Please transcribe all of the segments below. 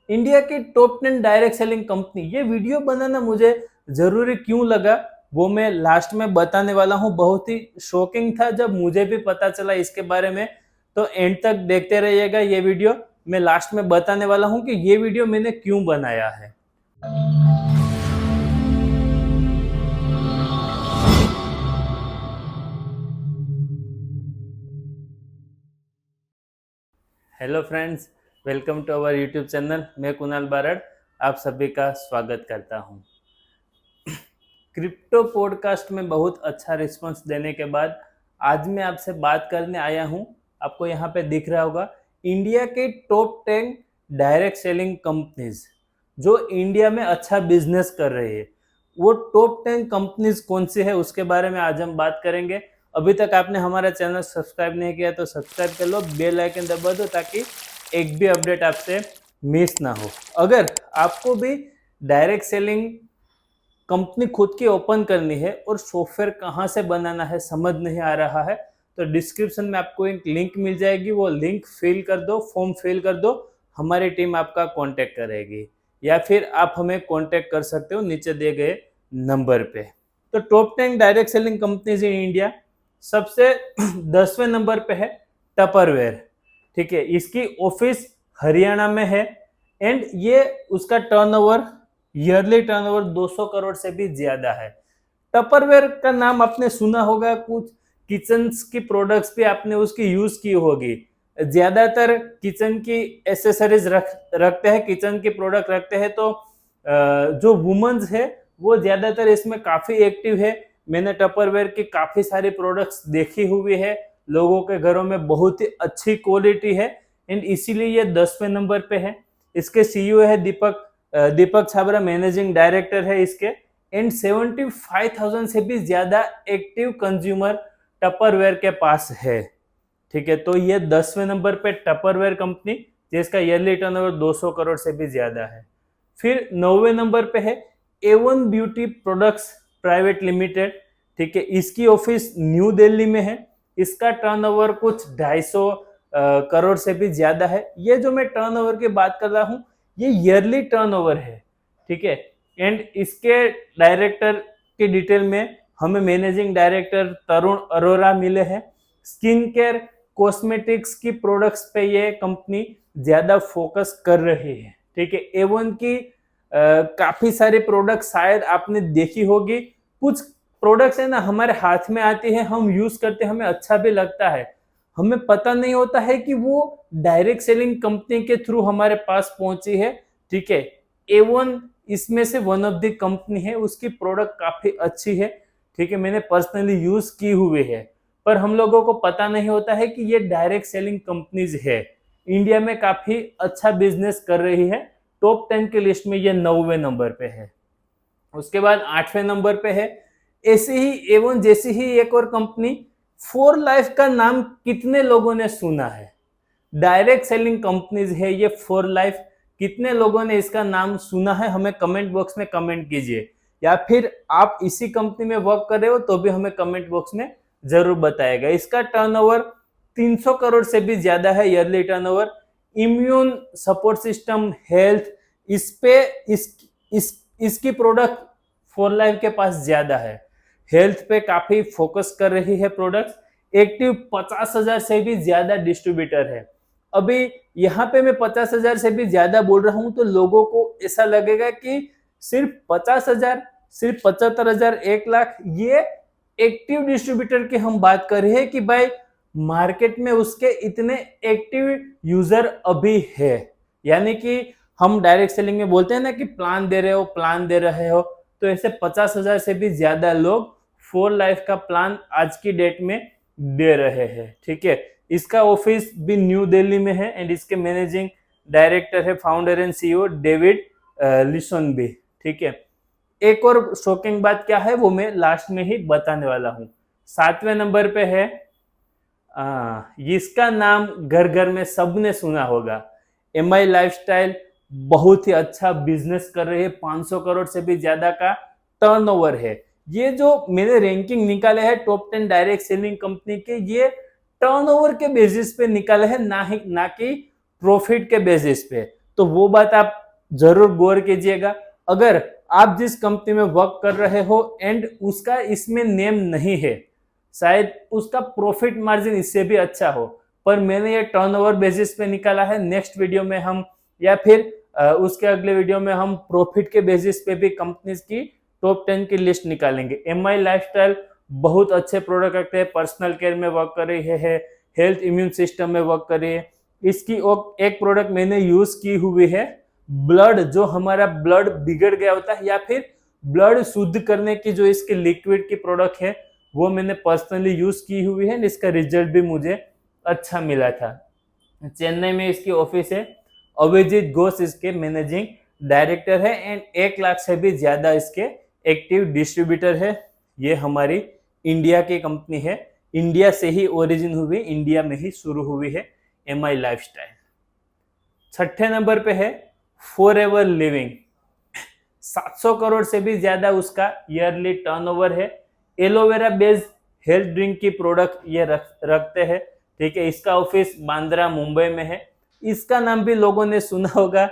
India की top 10 direct selling company. ये video बनाना मुझे जरूरी क्यों लगा वो मैं लास्ट में बताने वाला हूँ। बहुत ही शॉकिंग था जब मुझे भी पता चला इसके बारे में, तो एंड तक देखते रहिएगा। ये वीडियो मैं लास्ट में बताने वाला हूँ कि ये वीडियो मैंने क्यों बनाया है। Hello friends, welcome to our YouTube channel. मैं कुणाल बारड़ आप सभी का स्वागत करता हूँ। क्रिप्टो पॉडकास्ट में बहुत अच्छा रिस्पांस देने के बाद आज मैं आपसे बात करने आया हूँ। आपको यहाँ पे दिख रहा होगा इंडिया के टॉप 10 डायरेक्ट सेलिंग कंपनीज जो इंडिया में अच्छा बिजनेस कर रही है। वो टॉप 10 कंपनीज कौन सी है उसके बारे में आज हम बात करेंगे। अभी तक आपने हमारा चैनल सब्सक्राइब नहीं किया तो सब्सक्राइब कर लो, बेल आइकन दबा दो ताकि एक भी अपडेट आपसे मिस ना हो। अगर आपको भी डायरेक्ट सेलिंग कंपनी खुद की ओपन करनी है और सॉफ्टवेयर कहाँ से बनाना है समझ नहीं आ रहा है, तो डिस्क्रिप्शन में आपको एक लिंक मिल जाएगी। वो लिंक फिल कर दो, फॉर्म फिल कर दो, हमारी टीम आपका कांटेक्ट करेगी या फिर आप हमें कांटेक्ट कर सकते हो नीचे दिए गए नंबर पे। तो top 10 direct selling companies in India, सबसे 10वें नंबर पे है टपरवेयर। ठीक है, इसकी ऑफिस हरियाणा में है एंड ये उसका टर्नओवर ईयरली टर्नओवर 200 करोड़ से भी ज्यादा है। टपरवेयर का नाम आपने सुना होगा, कुछ किचन की प्रोडक्ट्स भी आपने उसकी यूज की होगी। ज्यादातर किचन की एसेसरीज रखते हैं, किचन की प्रोडक्ट रखते हैं, तो जो वुमेन्स है वो ज्यादातर इसमें काफी एक्टिव है। मैंने टपरवेयर की काफी सारी प्रोडक्ट्स देखी हुई है, लोगों के घरों में बहुत ही अच्छी क्वालिटी है एंड इसीलिए ये 10वें नंबर पे है। इसके सीईओ है दीपक छाबरा, मैनेजिंग डायरेक्टर है इसके एंड 75,000 से भी ज्यादा एक्टिव कंज्यूमर टपरवेयर के पास है। ठीक है, तो ये 10वें नंबर पे टपरवेयर कंपनी जिसका ईयरली टर्नओवर 200 करोड़ से भी ज्यादा है। फिर 9वें नंबर पे है A1 beauty products private limited. ठीक है, इसकी ऑफिस न्यू दिल्ली में है। इसका टर्नओवर कुछ 250 करोड़ से भी ज्यादा है। ये जो मैं टर्नओवर की बात कर रहा हूँ ये ईयरली टर्नओवर है। ठीक है, एंड इसके डायरेक्टर की डिटेल में हमें मैनेजिंग डायरेक्टर तरुण अरोरा मिले हैं। स्किन केयर कॉस्मेटिक्स की प्रोडक्ट्स पे ये कंपनी ज्यादा फोकस कर रही है। ठीक है, A1 की काफी सारे प्रोडक्ट शायद आपने देखी होगी। कुछ प्रोडक्ट्स है ना हमारे हाथ में आती है, हम यूज करते हैं, हमें अच्छा भी लगता है, हमें पता नहीं होता है कि वो डायरेक्ट सेलिंग कंपनी के थ्रू हमारे पास पहुंची है। ठीक है, A1 इसमें से वन ऑफ द कंपनी है, उसकी प्रोडक्ट काफी अच्छी है। ठीक है, मैंने पर्सनली यूज की हुई है, पर हम लोगों को पता नहीं होता है कि ये डायरेक्ट सेलिंग कंपनीज है, इंडिया में काफी अच्छा बिजनेस कर रही है। टॉप 10 की लिस्ट में ये 9वें नंबर पे है। उसके बाद 8वें नंबर पे है ऐसे ही A1 जैसी ही एक और कंपनी फोर लाइफ का नाम कितने लोगों ने सुना है? डायरेक्ट सेलिंग कंपनीज है ये फोर लाइफ। कितने लोगों ने इसका नाम सुना है हमें कमेंट बॉक्स में कमेंट कीजिए, या फिर आप इसी कंपनी में वर्क कर रहे हो तो भी हमें कमेंट बॉक्स में जरूर बताएगा। इसका टर्नओवर 300 करोड़ से भी ज्यादा है yearly turnover. Immune support system health इस पे इसकी प्रोडक्ट फोर लाइफ के पास ज्यादा है। हेल्थ पे काफी फोकस कर रही है प्रोडक्ट। एक्टिव 50,000 से भी ज्यादा डिस्ट्रीब्यूटर है। अभी यहाँ पे मैं 50,000 से भी ज्यादा बोल रहा हूँ तो लोगों को ऐसा लगेगा कि सिर्फ 50,000, सिर्फ 75,000, 1 लाख, ये एक्टिव डिस्ट्रीब्यूटर की हम बात कर रहे हैं कि भाई मार्केट में उसके इतने एक्टिव यूजर अभी है। यानी कि हम डायरेक्ट सेलिंग में बोलते हैं ना कि प्लान दे रहे हो, तो ऐसे 50,000 से भी ज्यादा लोग फोर लाइफ का प्लान आज की डेट में दे रहे हैं। ठीक है, इसका ऑफिस भी न्यू दिल्ली में है एंड इसके मैनेजिंग डायरेक्टर है फाउंडर एंड सीईओ डेविड लिसोनबी। ठीक है, एक और शॉकिंग बात क्या है वो मैं लास्ट में ही बताने वाला हूँ। 7वें नंबर पे है इसका नाम घर घर में सबने सुना होगा, MI लाइफस्टाइल। बहुत ही अच्छा बिजनेस कर रहे हैं, 500 करोड़ से भी ज्यादा का टर्नओवर है। ये जो मैंने रैंकिंग निकाले हैं टॉप 10 डायरेक्ट सेलिंग कंपनी के, ये टर्नओवर के बेसिस पे निकाले हैं, ना कि प्रॉफिट के बेसिस पे। तो वो बात आप जरूर गौर कीजिएगा। अगर आप जिस कंपनी में वर्क कर रहे हो एंड उसका इसमें नेम नहीं है, शायद उसका प्रॉफिट मार्जिन इससे भी अच्छा हो, पर मैंने ये टर्नओवर बेसिस पे निकाला है। नेक्स्ट वीडियो में हम या फिर उसके अगले वीडियो में हम प्रॉफिट के बेसिस पे भी कंपनीज की टॉप 10 की लिस्ट निकालेंगे। एमआई लाइफस्टाइल बहुत अच्छे प्रोडक्ट रखते हैं, पर्सनल केयर में वर्क कर रही है, हेल्थ इम्यून सिस्टम में वर्क कर रही है। इसकी एक प्रोडक्ट मैंने यूज की हुई है, ब्लड, जो हमारा ब्लड बिगड़ गया होता है या फिर ब्लड शुद्ध करने की जो इसकी लिक्विड की प्रोडक्ट है, वो मैंने पर्सनली यूज की हुई है। इसका रिजल्ट भी मुझे अच्छा मिला था। चेन्नई में इसकी ऑफिस है। अभिजीत घोष इसके मैनेजिंग डायरेक्टर है एंड 1 लाख से भी ज्यादा इसके एक्टिव डिस्ट्रीब्यूटर है। ये हमारी इंडिया की कंपनी है, इंडिया से ही ओरिजिन हुई, इंडिया में ही शुरू हुई है एमआई लाइफस्टाइल। छठे नंबर पे है फॉरएवर लिविंग। 700 करोड़ से भी ज्यादा उसका ईयरली टर्नओवर है। एलोवेरा बेस्ड हेल्थ ड्रिंक की प्रोडक्ट ये रखते हैं, ठीक है। इसका ऑफिस बांद्रा मुंबई में है। इसका नाम भी लोगों ने सुना होगा।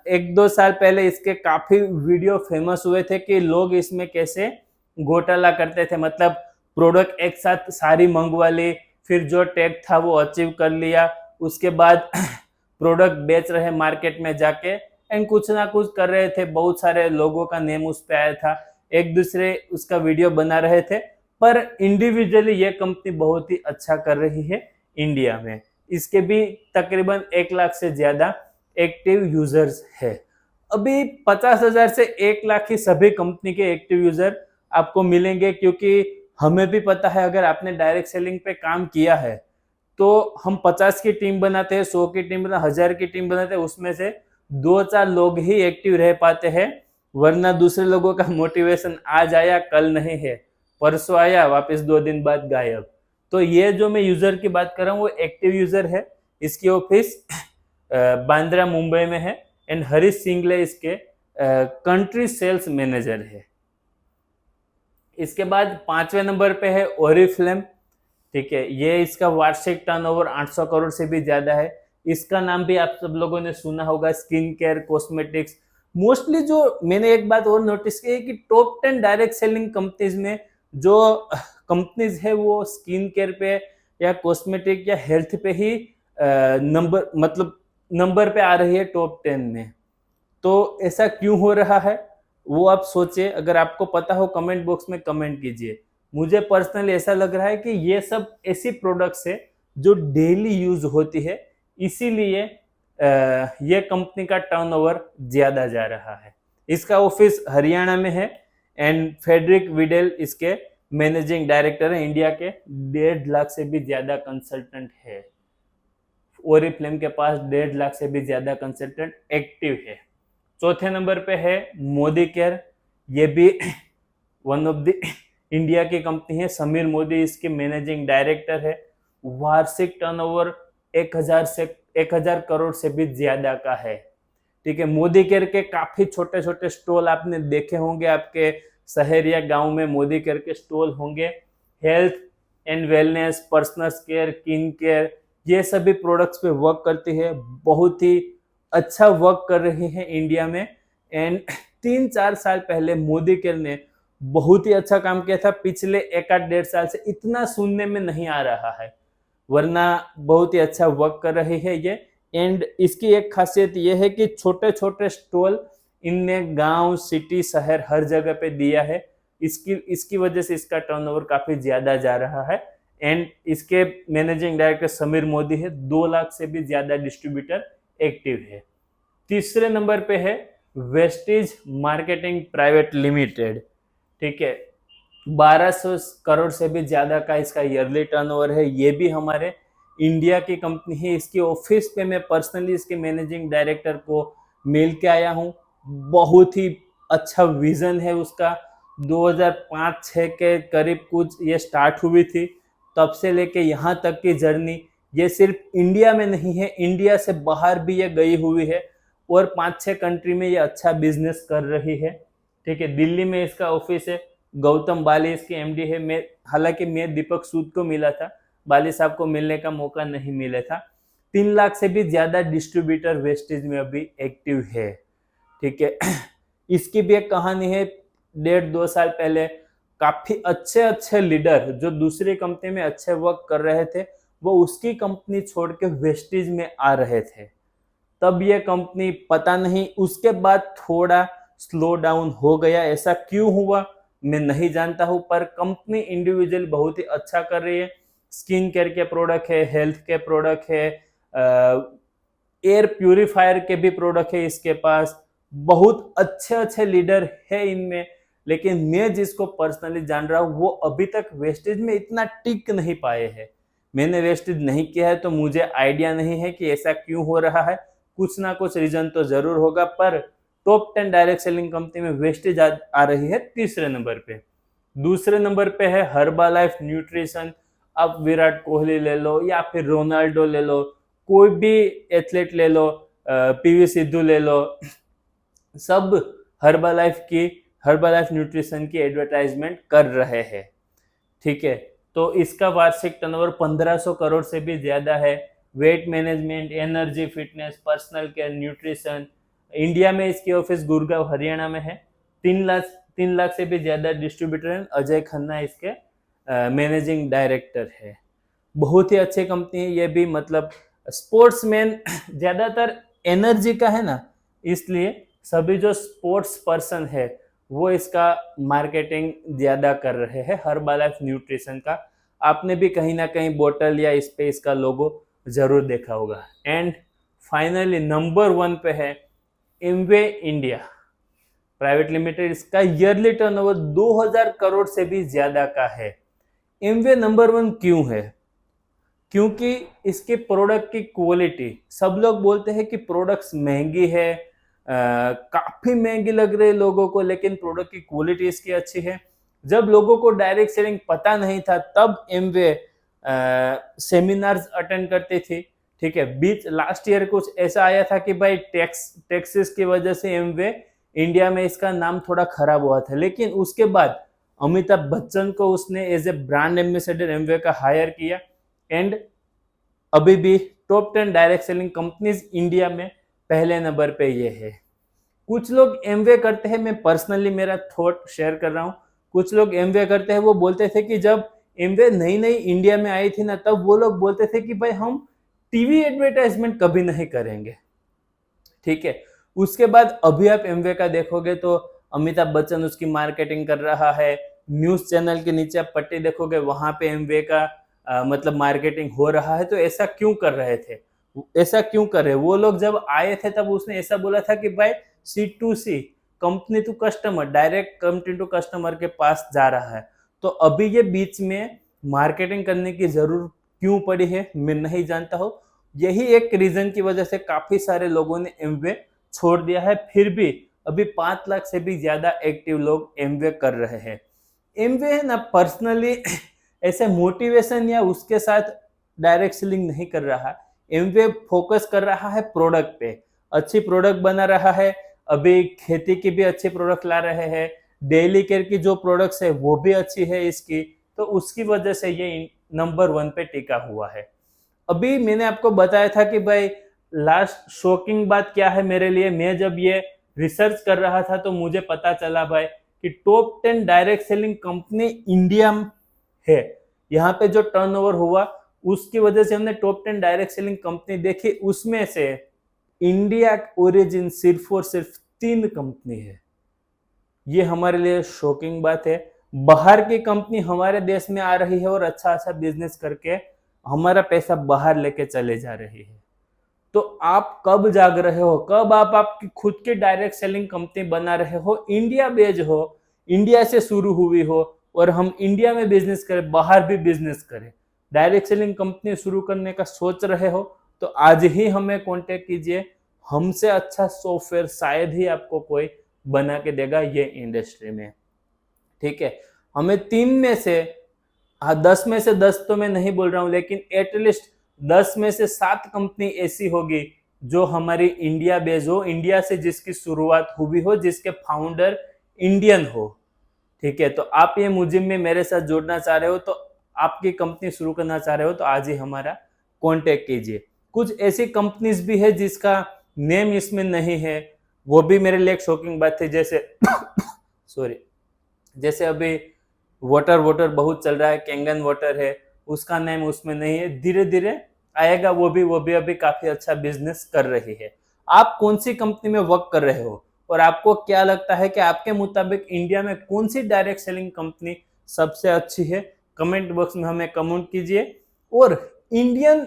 1-2 साल पहले इसके काफी वीडियो फेमस हुए थे कि लोग इसमें कैसे घोटाला करते थे, मतलब प्रोडक्ट एक साथ सारी मंगवा ली, फिर जो टैग था वो अचीव कर लिया, उसके बाद प्रोडक्ट बेच रहे मार्केट में जाके एंड कुछ ना कुछ कर रहे थे। बहुत सारे लोगों का नेम उस पे आया था, एक दूसरे उसका वीडियो बना रहे थे, पर इंडिविजुअली ये कंपनी बहुत ही अच्छा कर रही है इंडिया में। इसके भी तकरीबन 1 लाख से ज्यादा एक्टिव यूजर्स है। अभी 50,000 से 1 लाख की सभी कंपनी के एक्टिव यूजर आपको मिलेंगे, क्योंकि हमें भी पता है अगर आपने डायरेक्ट सेलिंग पे काम किया है तो हम 50 की टीम बनाते हैं, 100 की टीम बनाते हैं, 1000 की टीम बनाते हैं, उसमें से 2-4 लोग ही एक्टिव रह पाते हैं, वरना दूसरे लोगों का मोटिवेशन आज आया कल नहीं है, परसों आया वापस 2 दिन बाद गायब। तो ये जो मैं यूजर की बात कर रहा हूँ वो एक्टिव यूजर है। इसकी ऑफिस बांद्रा मुंबई में है एंड हरीश सिंगले इसके कंट्री सेल्स मैनेजर है। इसके बाद 5वें नंबर पे है ओरिफ्लेम, ठीक है। ये इसका वार्षिक टर्नओवर 800 करोड़ से भी ज्यादा है। इसका नाम भी आप सब लोगों ने सुना होगा, स्किन केयर कॉस्मेटिक्स। मोस्टली जो मैंने एक बात और नोटिस की है कि टॉप 10 डायरेक्ट सेलिंग कंपनीज में जो कंपनीज है वो स्किन केयर पे या कॉस्मेटिक या हेल्थ पे ही नंबर पे आ रही है टॉप 10 में। तो ऐसा क्यों हो रहा है वो आप सोचिए, अगर आपको पता हो कमेंट बॉक्स में कमेंट कीजिए। मुझे पर्सनली ऐसा लग रहा है कि ये सब ऐसी प्रोडक्ट्स है जो डेली यूज होती है, इसीलिए ये कंपनी का टर्नओवर ज्यादा जा रहा है। इसका ऑफिस हरियाणा में है एंड फेडरिक विडेल इसके मैनेजिंग डायरेक्टर है। इंडिया के 1.5 लाख से भी ज्यादा कंसल्टेंट है। ओरिफ्लेम के पास 1.5 लाख से भी ज्यादा कंसल्टेंट एक्टिव है। चौथे नंबर पे है मोदी केयर। ये भी वन ऑफ द इंडिया की कंपनी है। समीर मोदी इसके मैनेजिंग डायरेक्टर है। वार्षिक टर्नओवर 1000 करोड़ से भी ज्यादा का है, ठीक है। मोदी केयर के काफी छोटे छोटे स्टॉल आपने देखे होंगे, आपके शहर या गांव में मोदी केयर के स्टॉल होंगे। Health and wellness, personal care, skin care, ये सभी प्रोडक्ट्स पे वर्क करती है। बहुत ही अच्छा वर्क कर रही है इंडिया में एंड 3-4 साल पहले मोदी केयर ने बहुत ही अच्छा काम किया था। पिछले 1-1.5 साल से इतना सुनने में नहीं आ रहा है, वरना बहुत ही अच्छा वर्क कर रही है ये। एंड इसकी एक खासियत ये है कि छोटे छोटे स्टॉल इनने गांव, सिटी, शहर हर जगह पे दिया है। इसकी वजह से इसका टर्नओवर काफी ज्यादा जा रहा है एंड इसके मैनेजिंग डायरेक्टर समीर मोदी है। 2 लाख से भी ज्यादा डिस्ट्रीब्यूटर एक्टिव है। तीसरे नंबर पे है वेस्टेज मार्केटिंग प्राइवेट लिमिटेड, ठीक है। 1200 करोड़ से भी ज्यादा का इसका ईयरली टर्नओवर है। ये भी हमारे इंडिया की कंपनी है। इसकी ऑफिस पे मैं पर्सनली इसके मैनेजिंग डायरेक्टर को मिल के आया हूँ। बहुत ही अच्छा विजन है उसका। 2005-6 के करीब कुछ ये स्टार्ट हुई थी, तब से लेके यहाँ तक की जर्नी ये सिर्फ इंडिया में नहीं है, इंडिया से बाहर भी ये गई हुई है और 5-6 कंट्री में ये अच्छा बिजनेस कर रही है, ठीक है। दिल्ली में इसका ऑफिस है। गौतम बाली इसके एमडी है। हालांकि मैं दीपक सूद को मिला था, बाली साहब को मिलने का मौका नहीं मिला था। 3 लाख से भी ज्यादा डिस्ट्रीब्यूटर वेस्टेज में अभी एक्टिव है। ठीक है, इसकी भी एक कहानी है। 1.5-2 साल पहले काफी अच्छे अच्छे लीडर जो दूसरी कंपनी में अच्छे वर्क कर रहे थे, वो उसकी कंपनी छोड़ के वेस्टेज में आ रहे थे। तब ये कंपनी पता नहीं उसके बाद थोड़ा स्लो डाउन हो गया। ऐसा क्यों हुआ मैं नहीं जानता हूं, पर कंपनी इंडिविजुअल बहुत ही अच्छा कर रही है। स्किन केयर के प्रोडक्ट है, हेल्थ के प्रोडक्ट है, एयर प्यूरिफायर के भी प्रोडक्ट है इसके पास। बहुत अच्छे अच्छे लीडर है इनमें, लेकिन मैं जिसको पर्सनली जान रहा हूँ वो अभी तक वेस्टेज में इतना टिक नहीं पाए हैं। मैंने वेस्टेज नहीं किया है तो मुझे आइडिया नहीं है कि ऐसा क्यों हो रहा है। कुछ ना कुछ रीजन तो जरूर होगा, पर टॉप 10 डायरेक्ट सेलिंग कंपनी में वेस्टेज आ रही है तीसरे नंबर पे। दूसरे नंबर पे है हर्बालाइफ न्यूट्रिशन। अब विराट कोहली ले लो या फिर रोनाल्डो ले लो, कोई भी एथलीट ले लो, पीवी सिद्धू ले लो, सब हर्बालाइफ न्यूट्रिशन की एडवर्टाइजमेंट कर रहे हैं। ठीक है, तो इसका वार्षिक टर्नओवर 1500 करोड़ से भी ज्यादा है। Weight management, energy, fitness, personal care, nutrition. India में इसकी ऑफिस गुड़गांव हरियाणा में है। 3 लाख से भी ज्यादा डिस्ट्रीब्यूटर हैं। अजय खन्ना इसके मैनेजिंग डायरेक्टर है। बहुत ही अच्छी कंपनी है ये भी। मतलब स्पोर्ट्समैन ज्यादातर एनर्जी का है ना, इसलिए सभी जो स्पोर्ट्स पर्सन है वो इसका मार्केटिंग ज्यादा कर रहे हैं, हर्बालाइफ न्यूट्रिशन का। आपने भी कहीं ना कहीं बोतल या इस पे इसका लोगो जरूर देखा होगा। एंड फाइनली नंबर 1 पे है एमवे इंडिया प्राइवेट लिमिटेड। इसका ईयरली टर्नओवर 2000 करोड़ से भी ज्यादा का है। एमवे नंबर 1 क्यों है? क्योंकि इसके प्रोडक्ट की क्वालिटी, सब लोग बोलते हैं कि प्रोडक्ट्स महंगी है, काफी महंगी लग रही है लोगों को, लेकिन प्रोडक्ट की क्वालिटी इसकी अच्छी है। जब लोगों को डायरेक्ट सेलिंग पता नहीं था तब एमवे सेमिनार्स अटेंड करती थी। ठीक है, बीच लास्ट ईयर कुछ ऐसा आया था कि भाई टैक्सेस की वजह से एमवे इंडिया में इसका नाम थोड़ा खराब हुआ था, लेकिन उसके बाद अमिताभ बच्चन को उसने as a brand ambassador Amway का हायर किया। एंड अभी भी top 10 direct selling companies India में पहले नंबर पे ये है। कुछ लोग एमवे करते हैं, मैं पर्सनली मेरा थॉट शेयर कर रहा हूँ। कुछ लोग एमवे करते हैं, वो बोलते थे कि जब एमवे नई नई इंडिया में आई थी ना, तब वो लोग बोलते थे कि भाई हम टीवी एडवर्टाइजमेंट कभी नहीं करेंगे। ठीक है, उसके बाद अभी आप एमवे का देखोगे तो अमिताभ बच्चन उसकी मार्केटिंग कर रहा है। न्यूज चैनल के नीचे आप पट्टी देखोगे, वहां पे एमवे का मतलब मार्केटिंग हो रहा है। तो ऐसा क्यों कर रहे थे? ऐसा क्यों कर रहे? वो लोग जब आए थे तब उसने ऐसा बोला था कि भाई C2C, company to customer, direct company to customer के पास जा रहा है। तो अभी ये बीच में मार्केटिंग करने की जरूरत क्यों पड़ी है मैं नहीं जानता हूँ। यही एक रीजन की वजह से काफी सारे लोगों ने एमवे छोड़ दिया है। फिर भी अभी 5 लाख से भी ज्यादा एक्टिव लोग एमवे कर रहे हैं। एमवे है ना, पर्सनली ऐसे मोटिवेशन या उसके साथ डायरेक्ट सेलिंग नहीं कर रहा। एमवे फोकस कर रहा है प्रोडक्ट पे, अच्छी प्रोडक्ट बना रहा है। अभी खेती की भी अच्छी प्रोडक्ट ला रहे हैं, डेली केयर की जो प्रोडक्ट्स है वो भी अच्छी है इसकी। तो उसकी वजह से ये नंबर 1 पे टिका हुआ है। अभी मैंने आपको बताया था कि भाई लास्ट शॉकिंग बात क्या है मेरे लिए, मैं जब ये रिसर्च कर रहा था तो मुझे पता चला भाई कि top 10 direct selling company India है। यहाँ पे जो टर्नओवर हुआ उसकी वजह से हमने टॉप 10 डायरेक्ट सेलिंग कंपनी देखी, उसमें से इंडिया ओरिजिन सिर्फ और सिर्फ 3 कंपनी है। ये हमारे लिए शॉकिंग बात है। बाहर की कंपनी हमारे देश में आ रही है और अच्छा अच्छा बिजनेस करके हमारा पैसा बाहर लेके चले जा रही है। तो आप कब जाग रहे हो? कब आप आपकी खुद की डायरेक्ट सेलिंग कंपनी बना रहे हो, इंडिया बेस्ड हो, इंडिया से शुरू हुई हो और हम इंडिया में बिजनेस करें, बाहर भी बिजनेस करें। डायरेक्ट सेलिंग कंपनी शुरू करने का सोच रहे हो तो आज ही हमें कांटेक्ट कीजिए। हमसे अच्छा सॉफ्टवेयर शायद ही आपको कोई बना के देगा ये इंडस्ट्री में। ठीक है, हमें 3 में से, हाँ 10 में से 10 तो मैं नहीं बोल रहा हूँ, लेकिन एटलीस्ट 10 में से 7 कंपनी ऐसी होगी जो हमारी इंडिया बेस्ड हो, इंडिया से जिसकी शुरुआत हुई हो, जिसके फाउंडर इंडियन हो। ठीक है, तो आप ये मुजिम में मेरे साथ जुड़ना चाह रहे हो, तो आपकी कंपनी शुरू करना चाह रहे हो तो आज ही हमारा कांटेक्ट कीजिए। कुछ ऐसी कंपनीज भी है जिसका नेम इसमें नहीं है, वो भी मेरे लिए एक शॉकिंग बात थी। जैसे सॉरी, जैसे अभी वाटर वाटर बहुत चल रहा है, कैंगन वाटर है, उसका नेम उसमें नहीं है। धीरे धीरे आएगा वो भी अभी काफी अच्छा बिजनेस कर रही है। आप कौन सी कंपनी में वर्क कर रहे हो और आपको क्या लगता है कि आपके मुताबिक इंडिया में कौन सी डायरेक्ट सेलिंग कंपनी सबसे अच्छी है? कमेंट बॉक्स में हमें कमेंट कीजिए। और इंडियन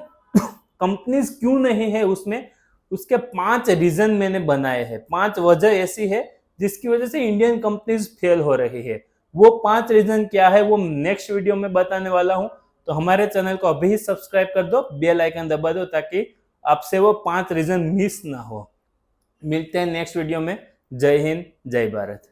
कंपनीज क्यों नहीं है उसमें, उसके 5 रीजन मैंने बनाए हैं। 5 वजह ऐसी है जिसकी वजह से इंडियन कंपनीज फेल हो रही है। वो 5 रीजन क्या है वो नेक्स्ट वीडियो में बताने वाला हूं। तो हमारे चैनल को अभी ही सब्सक्राइब कर दो, बेल आइकन दबा दो, ताकि आपसे वो 5 रीजन मिस ना हो। मिलते हैं नेक्स्ट वीडियो में। जय हिंद, जय भारत।